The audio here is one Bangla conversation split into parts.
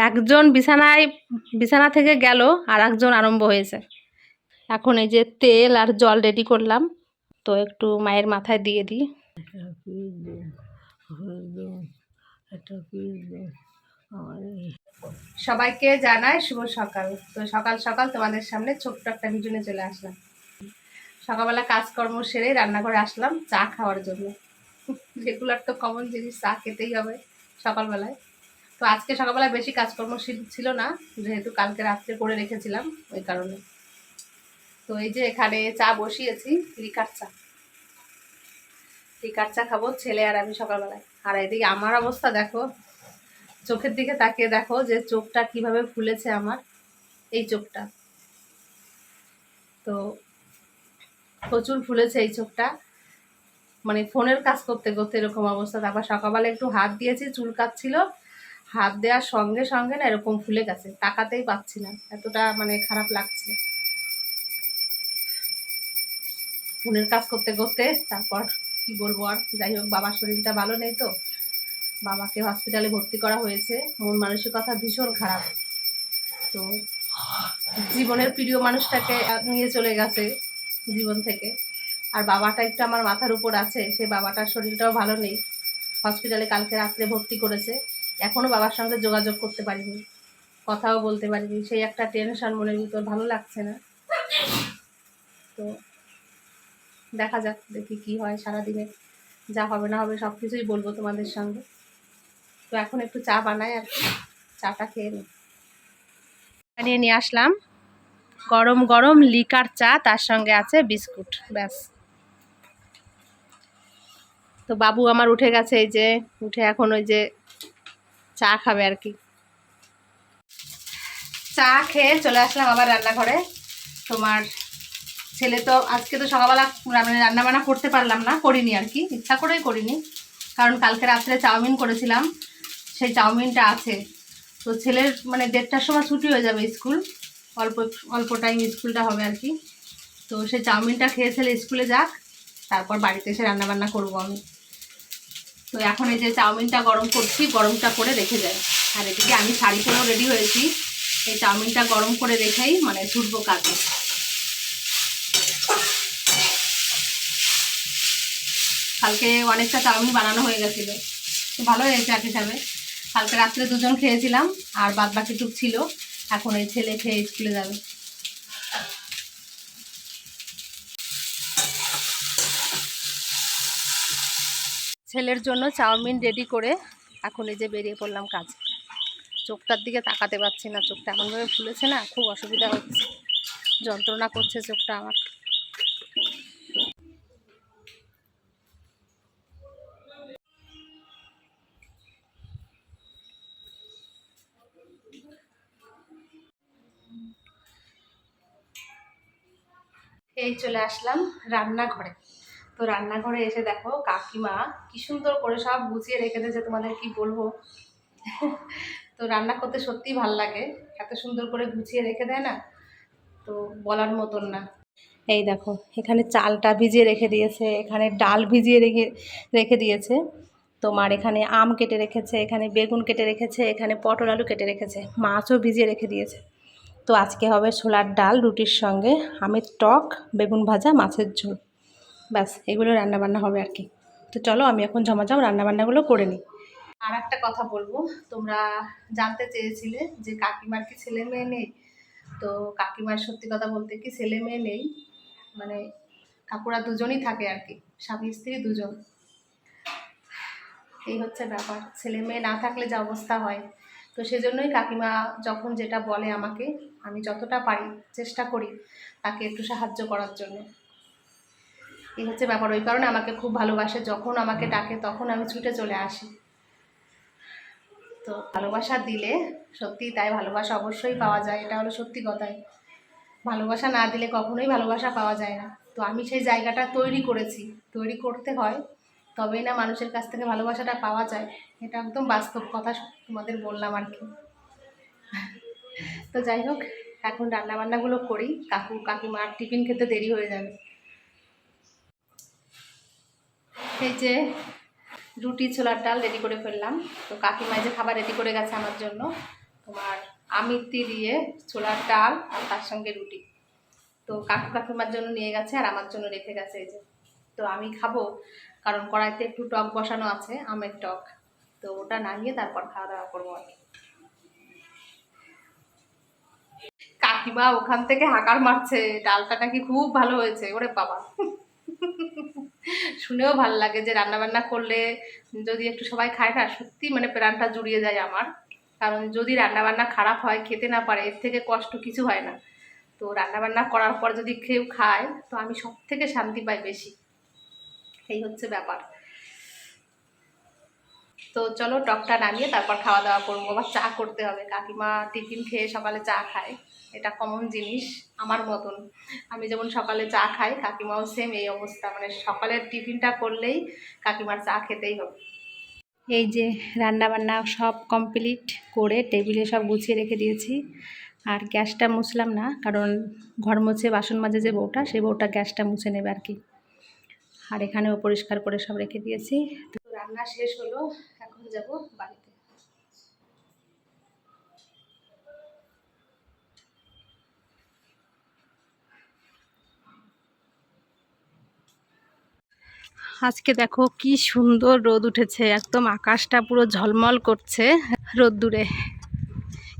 একজন বিছানা থেকে গেল আর একজন আরম্ভ হয়েছে। এখন এই যে তেল আর জল রেডি করলাম, তো একটু মায়ের মাথায় দিয়ে দিই। সবাইকে জানাই শুভ সকাল। তো সকাল সকাল তোমাদের সামনে ছোট্ট একটা ভিডিও নিয়ে চলে আসলাম। সকালবেলা কাজকর্ম সেরে রান্নাঘরে আসলাম চা খাওয়ার জন্য। রেগুলার তো কমন জিনিস, চা খেতেই হবে সকালবেলায়। তো আজকে সকালবেলা বেশি কাজকর্ম ছিল না, যেহেতু কালকে রাত্রে করে রেখেছিলাম ওই কারণে। তো এই যে এখানে চা বসিয়েছি, লিকার চা খাবো ছেলে আর আমি সকালবেলায়। আর এদিকে আমার অবস্থা দেখো, চোখের দিকে তাকিয়ে দেখো যে চোখটা কিভাবে ফুলেছে আমার, এই চোখটা তো প্রচুর ফুলেছে এই চোখটা, মানে ফোনের কাজ করতে করতে এরকম অবস্থা। তারপর সকালবেলা একটু হাত দিয়েছি, চুল কাটছিল, হাত দেওয়ার সঙ্গে সঙ্গে না এরকম ফুলে গেছে, তাকাতেই পাচ্ছি না, এতটা মানে খারাপ লাগছে ফোনের কাজ করতে করতে। তারপর কি বলবো আর, যাই হোক বাবার শরীরটা ভালো নেই, তো বাবাকে হসপিটালে ভর্তি করা হয়েছে, মন মানসিকতা ভীষণ খারাপ। তো জীবনের প্রিয় মানুষটাকে নিয়ে চলে গেছে জীবন থেকে, আর বাবাটা একটু আমার মাথার উপর আছে, সেই বাবাটার শরীরটাও ভালো নেই, হসপিটালে কালকে রাত্রে ভর্তি করেছে। এখনও বাবার সঙ্গে যোগাযোগ করতে পারিনি, কথাও বলতে পারিনি, সেই একটা টেনশন মনের ভিতর, ভালো লাগছে না। তো দেখা যাক, দেখি কি হয় সারাদিনে, যা হবে না হবে সব কিছুই বলবো তোমাদের সঙ্গে। তো এখন একটু চা বানাই আর চাটা খেয়ে নিয়ে আসলাম গরম গরম লিকার চা, তার সঙ্গে আছে বিস্কুট, ব্যাস। তো বাবু আমার উঠে গেছে, এই যে উঠে এখন ওই যে চা খাবে আর কি। চা খেয়ে চলে আসলাম আবার রান্নাঘরে। তোমার ছেলে তো আজকে তো সকালবেলা মানে রান্নাবান্না করতে পারলাম না, করিনি আর কি, ইচ্ছা করেই করিনি, কারণ কালকে রাত্রে চাউমিন করেছিলাম, সেই চাউমিনটা আছে। তো ছেলের মানে 1:30টার সময় ছুটি হয়ে যাবে স্কুল, অল্প অল্প টাইম স্কুলটা হবে আর কি। তো সেই চাউমিনটা খেয়ে ছেলে স্কুলে যাক, তারপর বাড়িতে এসে রান্নাবান্না করবো আমি। তো এখন এই যে চাউমিনটা গরম করছি, গরমটা করে রেখে যাই। আর এদিকে আমি শাড়ি পরেও রেডি হয়েছি, এই চাউমিনটা গরম করে রেখেই মানে ছুটবো কাজে। কালকে অনেকটা চাউমিন বানানো হয়ে গেছিলো, তো ভালো হয়েছে এক হিসাবে। কালকে রাত্রে দুজন খেয়েছিলাম, আর বাদ বাকিটুক ছিল, এখন এই ছেলে খেয়ে স্কুলে যাবে। ছেলের জন্য চাউমিন রেডি করে এখন এই যে বেরিয়ে পড়লাম কাজে। চোখটার দিকে তাকাতে পারছি না, চোখটা এমনভাবে ফুলেছে না, খুব অসুবিধা হচ্ছে, যন্ত্রণা করছে চোখটা আমার। এই চলে আসলাম রান্নাঘরে। তো রান্নাঘরে এসে দেখো কাকিমা কি সুন্দর করে সব গুছিয়ে রেখে দিয়েছে, তোমাদের কি বলবো। তো রান্না করতে সত্যিই ভাল লাগে, এত সুন্দর করে গুছিয়ে রেখে দেয় না, তো বলার মতন না। এই দেখো এখানে চালটা ভিজিয়ে রেখে দিয়েছে, এখানে ডাল ভিজিয়ে রেখে দিয়েছে, তোমার এখানে আম কেটে রেখেছে, এখানে বেগুন কেটে রেখেছে, এখানে পটল আলু কেটে রেখেছে, মাছও ভিজিয়ে রেখে দিয়েছে। তো আজকে হবে ছোলার ডাল রুটির সঙ্গে, আমের টক, বেগুন ভাজা, মাছের ঝোল, ব্যাস এগুলো রান্নাবান্না হবে আর কি। তো চলো আমি এখন ঝমাঝম রান্নাবান্নাগুলো করে নিই। আর একটা কথা বলবো, তোমরা জানতে চেয়েছিলে যে কাকিমার কি ছেলে মেয়ে নেই। তো কাকিমার সত্যি কথা বলতে কি ছেলে মেয়ে নেই, মানে কাকুরা দুজনই থাকে আর কি, স্বামী স্ত্রী দুজন। এই হচ্ছে ব্যাপার, ছেলে মেয়ে না থাকলে যে অবস্থা হয়। তো সেজন্যই কাকিমা যখন যেটা বলে আমাকে, আমি যতটা পারি চেষ্টা করি তাকে একটু সাহায্য করার জন্য। এই হচ্ছে ব্যাপার, ওই কারণে আমাকে খুব ভালোবাসে, যখন আমাকে ডাকে তখন আমি ছুটে চলে আসি। তো ভালোবাসা দিলে সত্যি তাই, ভালোবাসা অবশ্যই পাওয়া যায়, এটা হলো সত্যি কথাই। ভালোবাসা না দিলে কখনোই ভালোবাসা পাওয়া যায় না। তো আমি সেই জায়গাটা তৈরি করেছি, তৈরি করতে হয়, তবেই না মানুষের কাছ থেকে ভালোবাসাটা পাওয়া যায়। এটা একদম বাস্তব কথা তোমাদের বললাম আর কি। তো যাই হোক, এখন রান্নাবান্নাগুলো করি, কাকিমার টিফিন খেতে দেরি হয়ে যাবে। এই যে রুটি ছোলার ডাল রেডি করে ফেললাম, তো কাকিমা যে খাবার রেডি করে গেছে আমার জন্য, তোমার আমিত্তি দিয়ে ছোলার ডাল আর তার সঙ্গে রুটি। তো কাকিমার জন্য নিয়ে গেছে আর আমার জন্য রেখে গেছে এই যে। তো আমি খাবো, কারণ কড়াইতে একটু টক বসানো আছে, আমের টক। তো ওটা নামিয়ে তারপর খাওয়া দাওয়া করবো আর কি। কাকিমা ওখান থেকে হাঁকার মারছে, ডালটা নাকি খুব ভালো হয়েছে। ওরে বাবা, শুনেও ভালো লাগে যে রান্না বান্না করলে যদি একটু সবাই খায় না, সত্যি মানে প্রাণটা জুড়িয়ে যায় আমার। কারণ যদি রান্না বান্না খারাপ হয়, খেতে না পারে, এর থেকে কষ্ট কিছু হয় না। তো রান্না বান্না করার পর যদি কেউ খায়, তো আমি সব থেকে শান্তি পাই বেশি। এই হচ্ছে ব্যাপার। তো চলো টকটা নামিয়ে তারপর খাওয়া দাওয়া করবো। আবার চা করতে হবে, কাকিমা টিফিন খেয়ে সকালে চা খায়, এটা কমন জিনিস আমার মতন। আমি যেমন সকালে চা খাই, কাকিমাও সেম এই অবস্থা, মানে সকালের টিফিনটা করলেই কাকিমার চা খেতেই হবে। এই যে রান্না বান্না সব কমপ্লিট করে টেবিলে সব গুছিয়ে রেখে দিয়েছি। আর গ্যাসটা মুছলাম না, কারণ ঘর মুছে বাসন মাজে যে বউটা, সেই বউটা গ্যাসটা মুছে নেবে আর কি। আর এখানেও পরিষ্কার করে সব রেখে দিয়েছি। তো রান্না শেষ হলো, এখন যাব বাড়িতে। আজকে দেখো কি সুন্দর রোদ উঠেছে, একদম আকাশটা পুরো ঝলমল করছে রোদ্দুরে।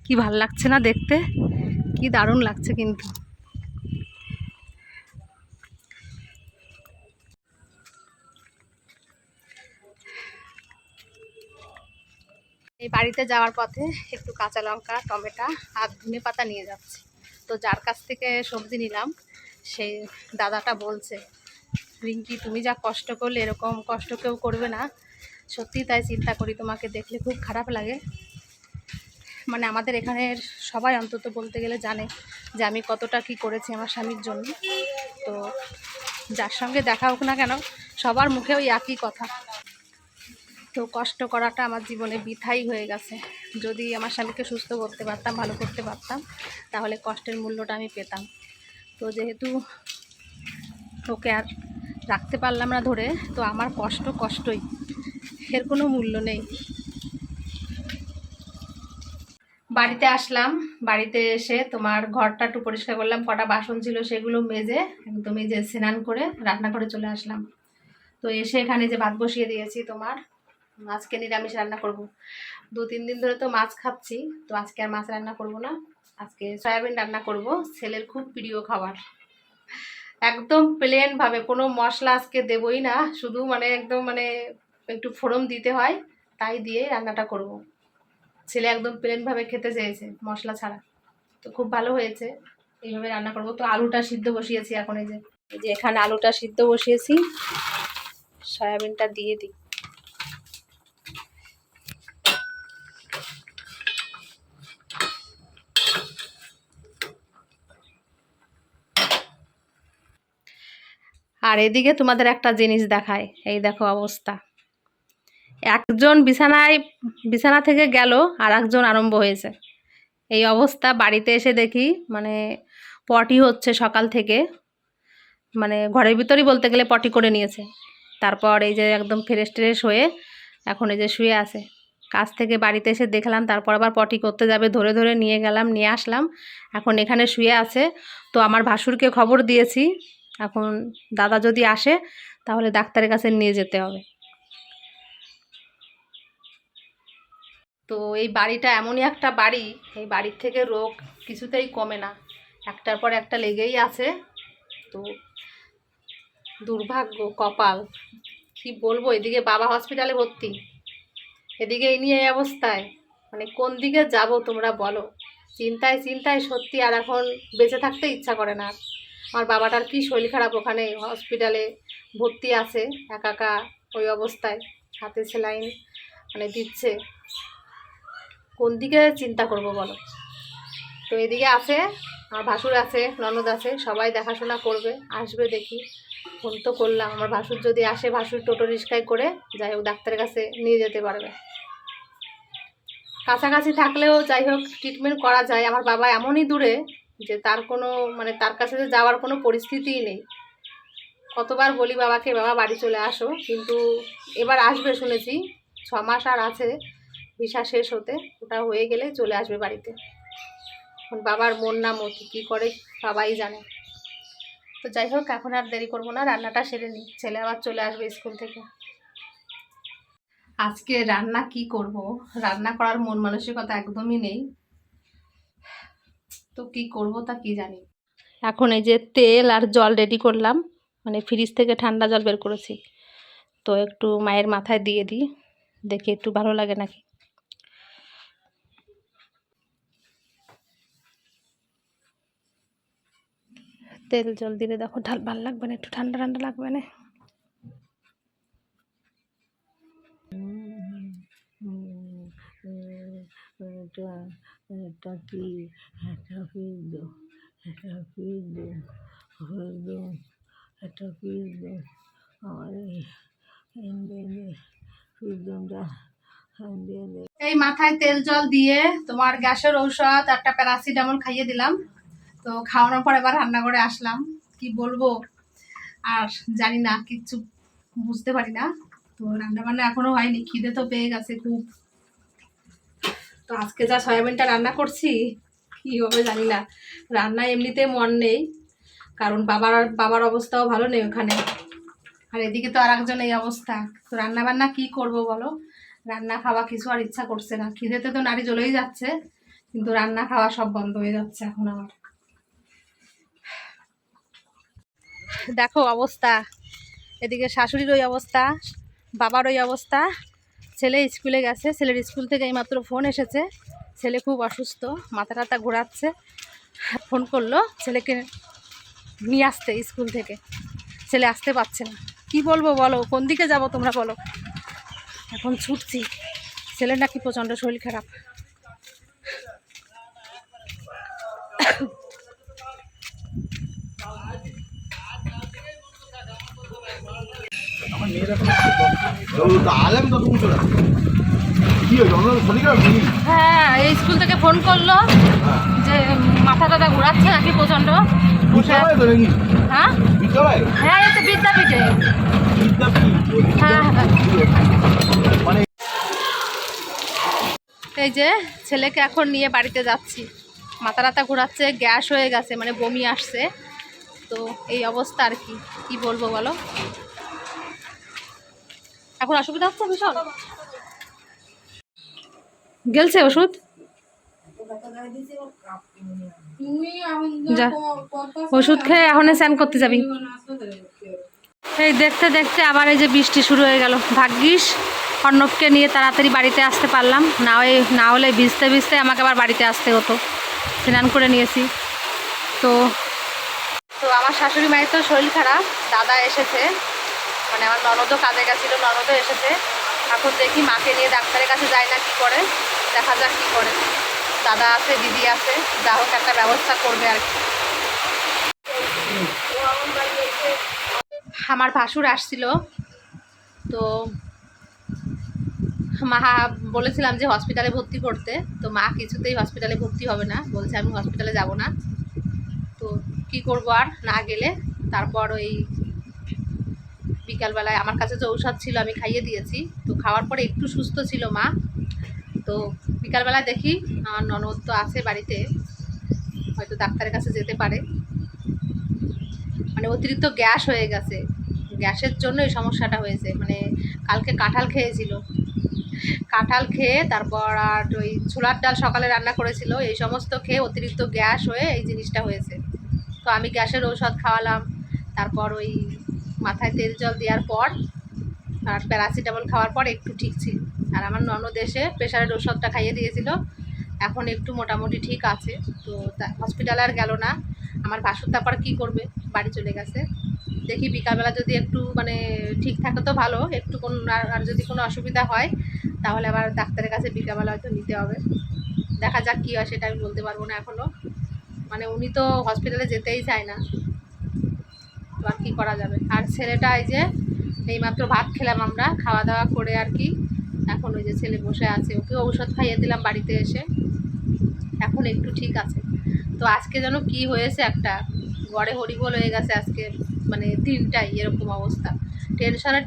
কি ভাল লাগছে না দেখতে, কি দারুণ লাগছে কিন্তু। এই বাড়িতে যাওয়ার পথে একটু কাঁচা লঙ্কা, টমেটো আর ধনে পাতা নিয়ে যাচ্ছি। তো যার কাছ থেকে সবজি নিলাম, সেই দাদাটা বলছে, রিঙ্কি তুমি যা কষ্ট করলে এরকম কষ্ট কেউ করবে না। সত্যি তাই চিন্তা করি, তোমাকে দেখলে খুব খারাপ লাগে। মানে আমাদের এখানের সবাই অন্তত বলতে গেলে জানে যে আমি কতটা কি করেছি আমার স্বামীর জন্য। তো যার সঙ্গে দেখা হোক না কেন, সবার মুখে ওই একই কথা। তো কষ্ট করাটা আমার জীবনে বৃথাই হয়ে গেছে। যদি আমার স্বামীকে সুস্থ করতে পারতাম, ভালো করতে পারতাম, তাহলে কষ্টের মূল্যটা আমি পেতাম। তো যেহেতু ওকে আর রাখতে পারলাম না ধরে, তো আমার কষ্ট কষ্টই, এর কোনো মূল্য নেই। বাড়িতে আসলাম, বাড়িতে এসে তোমার ঘরটা একটু পরিষ্কার করলাম, কটা বাসন ছিল সেগুলো মেজে একদম এই যে স্নান করে রান্নাঘরে চলে আসলাম। তো এসে এখানে যে ভাত বসিয়ে দিয়েছি, তোমার আজকে নিরামিষ রান্না করব। 2-3 দিন ধরে তো মাছ খাচ্ছি, তো আজকে আর মাছ রান্না করব না। আজকে সয়াবিন রান্না করব, ছেলের খুব প্রিয় খাবার। একদম প্লেন ভাবে, কোনো মশলা আজকে দেবই না, শুধু মানে একদম মানে একটু ফোড়ন দিতে হয়, তাই দিয়ে রান্নাটা করব। ছেলে একদম প্লেন ভাবে খেতে চেয়েছে, মশলা ছাড়া। তো খুব ভালো হয়েছে, এইভাবে রান্না করব। তো আলুটা সিদ্ধ বসিয়েছি এখন, এই যে এখানে আলুটা সিদ্ধ বসিয়েছি, সয়াবিনটা দিয়ে দিই। আর এদিকে তোমাদের একটা জিনিস দেখায়, এই দেখো অবস্থা। একজন বিছানা থেকে গেল, আর একজন আরম্ভ হয়েছে। এই অবস্থা। বাড়িতে এসে দেখি মানে পটি হচ্ছে সকাল থেকে, মানে ঘরের ভিতরই বলতে গেলে পটি করে নিয়েছে। তারপর এই যে একদম ফ্রেশ ট্রেশ হয়ে এখন এই যে শুয়ে আছে। কাজ থেকে বাড়িতে এসে দেখলাম, তারপর আবার পটি করতে যাবে, ধরে ধরে নিয়ে গেলাম, নিয়ে আসলাম। এখন এখানে শুয়ে আছে। তো আমার ভাসুরকে খবর দিয়েছি, এখন দাদা যদি আসে তাহলে ডাক্তারের কাছে নিয়ে যেতে হবে। তো এই বাড়িটা এমনই একটা বাড়ি, এই বাড়ির থেকে রোগ কিছুতেই কমে না, একটার পর একটা লেগেই আছে। তো দুর্ভাগ্য, কপাল, কি বলবো। এদিকে বাবা হসপিটালে ভর্তি, এদিকে এই নিয়ে এই অবস্থায়, মানে কোন দিকে যাব তোমরা বলো। চিন্তায় চিন্তায় সত্যি আর এখন বেঁচে থাকতে ইচ্ছা করে না। আমার বাবাটার কি শরীর খারাপ, ওখানে হসপিটালে ভর্তি আছে একা একা ওই অবস্থায়, হাতে সেলাইন মানে দিচ্ছে। কোন দিকে চিন্তা করব বলো। তো এদিকে আছে আমার ভাসুর আছে, ননদ আছে, সবাই দেখাশোনা করবে, আসবে দেখি। ফোন তো করলাম, আমার ভাসুর যদি আসে, ভাসুর টোটো রিক্সায় করে যাই হোক ডাক্তারের কাছে নিয়ে যেতে পারবে। কাছাকাছি থাকলেও যাই হোক ট্রিটমেন্ট করা যায়। আমার বাবা এমনই দূরে যে তার কোনো মানে তার কাছে যে যাওয়ার কোনো পরিস্থিতিই নেই। কতবার বলি বাবাকে, বাবা বাড়ি চলে আসো, কিন্তু এবার আসবে শুনেছি, 6 মাস আর আছে, ভিসা শেষ হতে, ওটা হয়ে গেলে চলে আসবে বাড়িতে। এখন বাবার মন না মতি কী করে বাবাই জানে। তো যাই হোক, এখন আর দেরি করবো না, রান্নাটা সেরে নিই, ছেলে আবার চলে আসবে স্কুল থেকে। আজকে রান্না কি করব, রান্না করার মন মানসিকতা একদমই নেই, তো কি করব তা কি জানি। এখন এই যে তেল আর জল রেডি করলাম, মানে ফ্রিজ থেকে ঠান্ডা জল বের করেছি, তো একটু মায়ের মাথায় দিয়ে দিই, দেখি একটু ভালো লাগে নাকি। তেল জল দিলে দেখো ভালো লাগবে না, একটু ঠান্ডা ঠান্ডা লাগবে না। এই মাথায় তেল জল দিয়ে তোমার গ্যাসের ঔষধ একটা প্যারাসিটামল খাইয়ে দিলাম, তো খাওয়ানোর পর এবার রান্না করে আসলাম। কি বলবো আর জানি না, কিচ্ছু বুঝতে পারি না। তো রান্না বান্না এখনো হয়নি, খিদে তো পেয়ে গেছে খুব। তো আজকে যা সয়াবিনটা রান্না করছি কি হবে জানি না। রান্না এমনিতে মন নেই, কারণ বাবার অবস্থাও ভালো নেই ওখানে, আর এদিকে তো আর একজন এই অবস্থা। তো রান্না বান্না কি করব বলো, রান্না খাওয়া কিছু আর ইচ্ছা করছে না। খিদেতে তো নাড়ি জ্বলেই যাচ্ছে, কিন্তু রান্না খাওয়া সব বন্ধ হয়ে যাচ্ছে এখন আমার। দেখো অবস্থা, এদিকে শাশুড়ির ওই অবস্থা, বাবার ওই অবস্থা। ছেলে স্কুলে গেছে, ছেলের স্কুল থেকে এইমাত্র ফোন এসেছে, ছেলে খুব অসুস্থ, মাথা টাথা ঘোরাচ্ছে। ফোন করলো ছেলেকে নিয়ে আসতে স্কুল থেকে, ছেলে আসতে পারছে না। কি বলবো বলো, কোন দিকে যাব তোমরা বলো। এখন ছুটছি, ছেলের নাকি প্রচণ্ড শরীর খারাপ। হ্যাঁ, এই স্কুল থেকে ফোন করলো যে মাথা টাথা ঘোরাচ্ছে নাকি প্রচণ্ড। হ্যাঁ হ্যাঁ, এই তো বিদ্যাপীঠে। হ্যাঁ হ্যাঁ, এই যে ছেলেকে এখন নিয়ে বাড়িতে যাচ্ছি। মাথা টাথা ঘোরাচ্ছে, গ্যাস হয়ে গেছে, মানে বমি আসছে, তো এই অবস্থা আর কি। কি বলবো বলো, এখন অসুবিধা হচ্ছে ভীষণ। গেলছে ওষুধ, যা ওষুধ খেয়ে এখন স্নান করতে যাবি। এই দেখতে দেখতে আবার এই যে বৃষ্টি শুরু হয়ে গেল। ভাগ্যিস অর্ণবকে নিয়ে তাড়াতাড়ি বাড়িতে আসতে পারলাম, না হলে ভিজতে ভিজতে আমাকে আবার বাড়িতে আসতে হতো। স্নান করে নিয়েছি। তো আমার শাশুড়ি মায়ের তো শরীর খারাপ, দাদা এসেছে, মানে আমার ননদও কাজে গেছিলো, ননদও এসেছে। এখন দেখি মাকে নিয়ে ডাক্তারের কাছে যায় না কি করে, দেখা যাক কি করে। দাদা আছে, দিদি আছে, যা হোক একটা ব্যবস্থা করবে আর কি। আমার ভাসুর আসছিল, তো মা বলেছিলাম যে হসপিটালে ভর্তি করতে, তো মা কিছুতেই হসপিটালে ভর্তি হবে না, বলছে আমি হসপিটালে যাব না। তো কি করব আর না গেলে। তারপর ওই বিকালবেলায় আমার কাছে যে ঔষধ ছিল আমি খাইয়ে দিয়েছি, তো খাওয়ার পরে একটু সুস্থ ছিল মা। তো বিকালবেলায় দেখি আমার ননদ তো আছে বাড়িতে, হয়তো ডাক্তারের কাছে যেতে পারে। মানে অতিরিক্ত গ্যাস হয়ে গেছে, গ্যাসের জন্য এই সমস্যাটা হয়েছে। মানে কালকে কাঁঠাল খেয়েছিল, কাঁঠাল খেয়ে তারপর আর ওই ছোলার ডাল সকালে রান্না করেছিল, এই সমস্ত খেয়ে অতিরিক্ত গ্যাস হয়ে এই জিনিসটা হয়েছে। তো আমি গ্যাসের ঔষধ খাওয়ালাম, তারপর ওই মাথায় তেল জল দেওয়ার পর আর প্যারাসিটামল খাওয়ার পর একটু ঠিক ছিল। আর আমার ননদ এসে প্রেশারের ওষুধটা খাইয়ে দিয়েছিল, এখন একটু মোটামুটি ঠিক আছে। তো হসপিটালে আর গেল না। আমার ভাসুর তারপর কী করবে, বাড়ি চলে গেছে। দেখি বিকালবেলা যদি একটু মানে ঠিক থাকে তো ভালো, একটু কোন আর যদি কোনো অসুবিধা হয় তাহলে আবার ডাক্তারের কাছে বিকালবেলা হয়তো নিতে হবে। দেখা যাক কী হয়, সেটা আমি বলতে পারবো না এখনও। মানে উনি তো হসপিটালে যেতেই চায় না, আর কী করা যাবে। আর ছেলেটা এই যে এইমাত্র ভাত খেলাম আমরা, খাওয়া দাওয়া করে আর কি। এখন ওই যে ছেলে বসে আছে, ওকে ঔষধ খাইয়ে দিলাম বাড়িতে এসে, এখন একটু ঠিক আছে। তো আজকে যেন কি হয়েছে, একটা গড়ে হরিবোল হয়ে গেছে আজকে, মানে দিনটাই এরকম অবস্থা।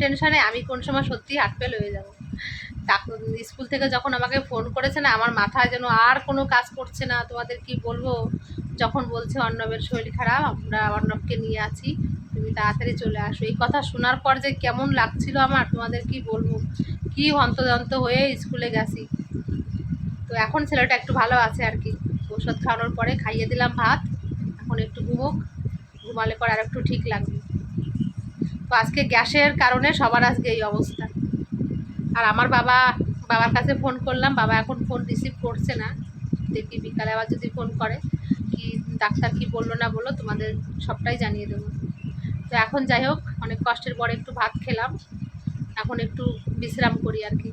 টেনশনে আমি কোন সময় সত্যি হার্ট ফেল হয়ে যাব। স্কুল থেকে যখন আমাকে ফোন করেছে না, আমার মাথায় যেন আর কোনো কাজ করছে না। তোমাদের কি বলবো, যখন বলছে অর্ণবের শরীর খারাপ, আমরা অর্ণবকে নিয়ে আছি, তুমি তাড়াতাড়ি চলে আসো, এই কথা শোনার পর যে কেমন লাগছিল আমার, তোমাদের কি বলবো, কি হন্তদন্ত হয়ে স্কুলে গেছি। তো এখন ছেলেটা একটু ভালো আছে আর কি, ওষুধ খাওয়ানোর পরে খাইয়ে দিলাম ভাত, এখন একটু ঘুমালে পরে আর একটু ঠিক লাগবে। তো আজকে গ্যাসের কারণে সবার আজকে এই অবস্থা। আর আমার বাবার কাছে ফোন করলাম, বাবা এখন ফোন রিসিভ করছে না, দেখি বিকালে আবার যদি ফোন করে, কি ডাক্তার কি বললো না বললো তোমাদের সবটাই জানিয়ে দেবো। তো এখন যাই হোক, অনেক কষ্টের পরে একটু ভাত খেলাম, এখন একটু বিশ্রাম করি আর কি।